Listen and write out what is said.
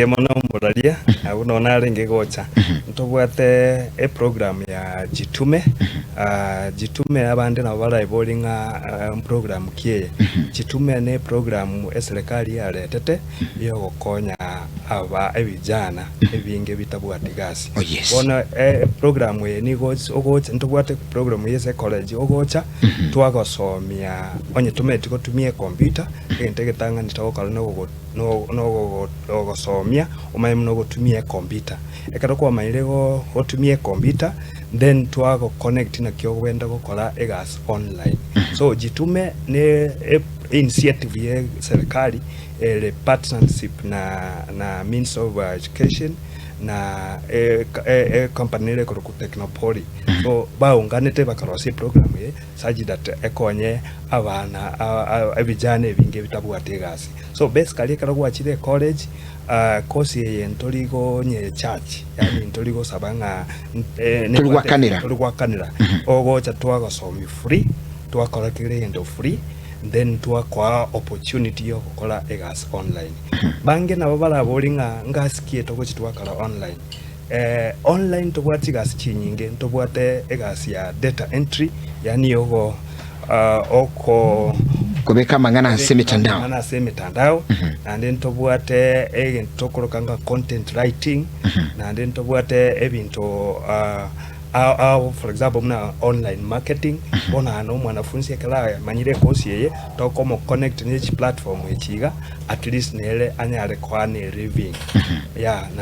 Mono muralia uno naringe gocha ntobwate program ya Jitume Jitume abande na bala ibolinga program kiye Jitume ne program eserikali yaletete yo gukonya aba ebijana ebinge bitabwate gasi bona program ye ni gocha ntobwate program ye college ogocha twagosomia onye tumetiko tumie computer entegetanga nitokala no gosomia umaye muno gutumia computer ekaro kwa maire gutumia computer then twago connect na kyo gwenda gukora egas online so Jitume ne initiative ye serikali le partnership na means of education na company le ku Technopoly so baunganete bakarose program ye saji that ekonye abana abijane ebinge bitabwate gasi so basically karo gwachire college course ye ntoligo nye church yani ntoligo sabanga tuligwakanira ogocha twagosomi free twakora kirendo free then twakwa opportunity yo gukora egas online bange nabo barabolinga ngasikie togochi twakara online online tobwati gasi chinyinge tobwate egas ya data entry yani yogo oko kubeka mangana semitandao and then tobwate tokorokanga content writing and then tobwate ebinto for example na online marketing bona no mwanafunzi akala manyire course yeye tokomo connect n'echi platform echiga at least nele anyale kwa ne living